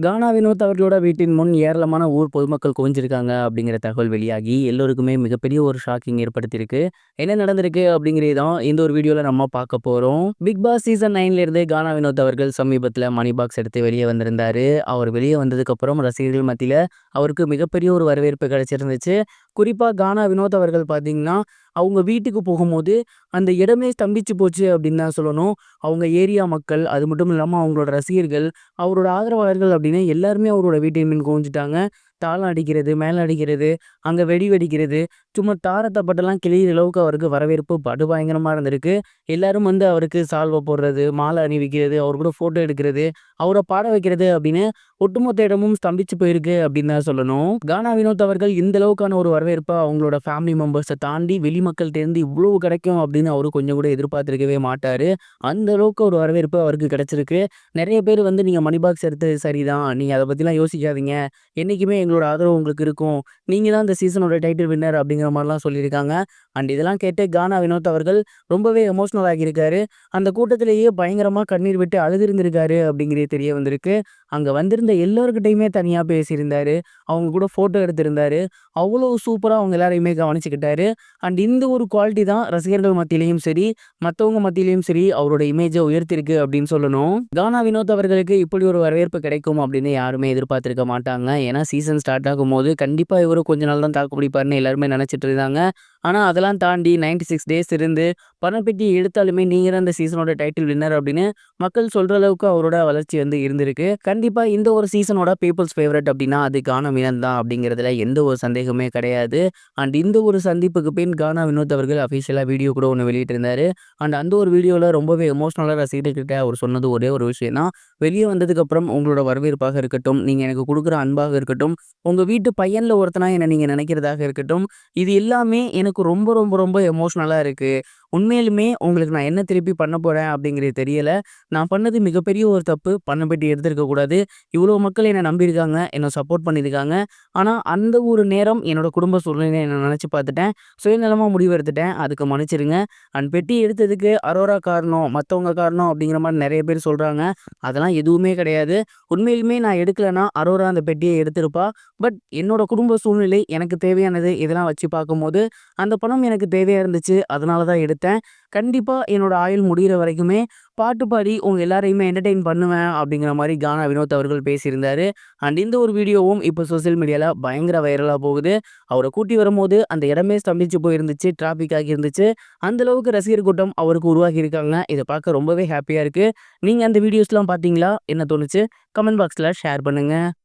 கானா வினோத் அவர்களோட வீட்டின் முன் ஏராளமான ஊர் பொதுமக்கள் குவிஞ்சிருக்காங்க அப்படிங்கிற தகவல் வெளியாகி எல்லோருக்குமே மிகப்பெரிய ஒரு ஷாக்கிங் ஏற்படுத்தியிருக்கு. என்ன நடந்திருக்கு அப்படிங்கிறது தான் இந்த ஒரு வீடியோல நம்ம பார்க்க போறோம். பிக் பாஸ் சீசன் 9ல இருந்து கானா வினோத் அவர்கள் சமீபத்துல மணி பாக்ஸ் எடுத்து வெளியே வந்திருந்தாரு. அவர் வெளியே வந்ததுக்கு அப்புறம் ரசிகர்கள் மத்தியில அவருக்கு மிகப்பெரிய ஒரு வரவேற்பு கிடைச்சிருந்துச்சு. குறிப்பா கானா வினோத் அவர்கள் பார்த்தீங்கன்னா, அவங்க வீட்டுக்கு போகும்போது அந்த இடமே ஸ்தம்பிச்சு போச்சு அப்படின்னு தான் சொல்லணும். அவங்க ஏரியா மக்கள், அது மட்டும் இல்லாம அவங்களோட ரசிகர்கள், அவரோட ஆதரவாளர்கள் அப்படின்னு எல்லாருமே அவரோட வீட்டின் முன் குவிஞ்சுட்டாங்க. தாளம் அடிக்கிறது, மேளம் அடிக்கிறது, அங்க வெடி வெடிக்கிறது, சும்மா தார தப்பட்டெல்லாம் கிழியிற அளவுக்கு அவருக்கு வரவேற்பு படுபயங்கரமா இருந்திருக்கு. எல்லாரும் வந்து அவருக்கு சால்வை போடுறது, மாலை அணிவிக்கிறது, அவர் கூட ஃபோட்டோ எடுக்கிறது, அவர பாட வைக்கிறது அப்படின்னு ஒட்டுமொத்த இடமும் ஸ்தம்பிச்சு போயிருக்கு அப்படின்னு தான் சொல்லணும். கானா வினோத் அவர்கள் இந்த அளவுக்கான ஒரு வரவேற்ப அவங்களோட ஃபேமிலி மெம்பர்ஸ தாண்டி வெளிமக்கள்ட்டேருந்து இவ்வளவு கிடைக்கும் அப்படின்னு அவரு கொஞ்சம் கூட எதிர்பார்த்திருக்கவே மாட்டாரு. அந்த அளவுக்கு ஒரு வரவேற்பு அவருக்கு கிடைச்சிருக்கு. நெறைய பேர் வந்து நீங்க மணி பாக்ஸ் எடுத்தது சரிதான். நீங்க அத பத்திலாம் யோசிக்காதீங்க. என்னைக்குமே எங்களோட ஆதரவு உங்களுக்கு இருக்கும். நீங்க தான் இந்த சீசனோட டைட்டில் வின்னர் அப்படிங்கிற மாரிலாம் சொல்லியிருக்காங்க. அண்ட் இதெல்லாம் கேட்டு கானா வினோத் அவர்கள் ரொம்பவே எமோஷனல் ஆகியிருக்காரு. அந்த கூட்டத்திலேயே பயங்கரமா கண்ணீர் விட்டு அழுதிருந்திருக்காரு அப்படிங்கிறது தெரிய வந்திருக்கு. அங்க வந்திருந்த எல்லோர்கிட்டயுமே தனியா பேசியிருந்தாரு. அவங்க கூட ஃபோட்டோ எடுத்திருந்தாரு. அவ்வளோ சூப்பரா அவங்க எல்லாரையுமே கவனிச்சுக்கிட்டாரு. அண்ட் இந்த ஒரு குவாலிட்டி தான் ரசிகர்கள் மத்தியிலயும் சரி, மத்தவங்க மத்தியிலயும் சரி அவரோட இமேஜ உயர்த்திருக்கு அப்படின்னு சொல்லணும். கானா வினோத் அவர்களுக்கு இப்படி ஒரு வரவேற்பு கிடைக்கும் அப்படின்னு யாருமே எதிர்பார்த்திருக்க மாட்டாங்க. ஏன்னா சீசன் ஸ்டார்ட் ஆகும்போது கண்டிப்பா இவரு கொஞ்ச நாள் தான் தாக்கு பிடிப்பாருன்னு எல்லாருமே நினைச்சிட்டு இருந்தாங்க. ஆனா அதெல்லாம் தாண்டி 96 டேஸ் இருந்து பணப்பெட்டி எடுத்தாலுமே நீங்க தான் இந்த சீசனோட டைட்டில் வின்னர் அப்படின்னு மக்கள் சொல்ற அளவுக்கு அவரோட வளர்ச்சி வந்து இருந்திருக்கு. கண்டிப்பா இந்த ஒரு சீசனோட பீப்பிள்ஸ் ஃபேவரட் அப்படின்னா அது கானா வினோத் தான் அப்படிங்கிறதுல எந்த ஒரு சந்தேகமே கிடையாது. அண்ட் இந்த ஒரு சந்திப்புக்கு பின் கானா வினோத் அவர்கள் அஃபிஷியலா வீடியோ கூட ஒண்ணு வெளியிட்டிருந்தாரு. அண்ட் அந்த ஒரு வீடியோல ரொம்பவே எமோஷனலா ரசிகர்கள்கிட்ட அவர் சொன்னது ஒரே ஒரு விஷயம் தான். வெளிய வந்ததுக்கப்புறம் உங்களோட வரவேற்பாக இருக்கட்டும், நீங்க எனக்கு குடுக்குற அன்பாக இருக்கட்டும், உங்க வீட்டு பையன்ல ஒருத்தனா என்ன நீங்க நினைக்கிறதாக இருக்கட்டும், இது எல்லாமே எனக்கு ரொம்ப ரொம்ப ரொம்ப எமோஷனலா இருக்கு. உண்மையிலுமே உங்களுக்கு நான் என்ன திருப்பி பண்ண போறேன் அப்படிங்கிறது தெரியல. நான் பண்ணது மிகப்பெரிய ஒரு தப்பு. பணப்பெட்டி எடுத்திருக்க கூடாது. இவ்வளோ மக்கள் என்ன நம்பியிருக்காங்க, என்ன சப்போர்ட் பண்ணியிருக்காங்க. ஆனா அந்த ஒரு நேரம் என்னோட குடும்ப சூழ்நிலைய நான் நினைச்சு பார்த்துட்டேன். சுயநலமா முடிவு எடுத்துட்டேன். அதுக்கு மன்னிச்சிடுங்க. அண்ட் பெட்டி எடுத்ததுக்கு அரோரா காரணம், மத்தவங்க காரணம் அப்படிங்கிற மாரி நெறைய பேர் சொல்றாங்க. அதெல்லாம் எதுவுமே கிடையாது. உண்மையிலுமே நான் எடுக்கலன்னா அரோரா அந்த பெட்டிய எடுத்திருப்பா. பட் என்னோட குடும்ப சூழ்நிலை, எனக்கு தேவையானது இதெல்லாம் வச்சு பார்க்கும்போது, அந்த பணம் எனக்கு தேவையா இருந்துச்சு. அதனால தான் எடுத்தேன். கண்டிப்பா என்னோட ஆயுள் முடியிற வரைக்குமே பாட்டு பாடி உங்க எல்லாரையுமே என்டர்டெயின் பண்ணுவேன் அப்படிங்கிற மாரி கானா வினோத் அவர்கள் பேசியிருந்தாரு. அண்ட் இந்த ஒரு வீடியோவும் இப்போ சோசியல் மீடியால பயங்கர வைரலா போகுது. அவர கூட்டி வரும்போது அந்த இடமே ஸ்தம்பிச்சு போயிருந்துச்சு. டிராஃபிக் ஆகி இருந்துச்சு. அந்த அளவுக்கு ரசிகர் கூட்டம் அவருக்கு உருவாகி இருக்காங்க. இத பார்க்க ரொம்பவே ஹேப்பியா இருக்கு. நீங்க அந்த வீடியோஸ்லாம் பார்த்தீங்களா? என்ன தோணுச்சு? கமெண்ட் பாக்ஸ்ல ஷேர் பண்ணுங்க.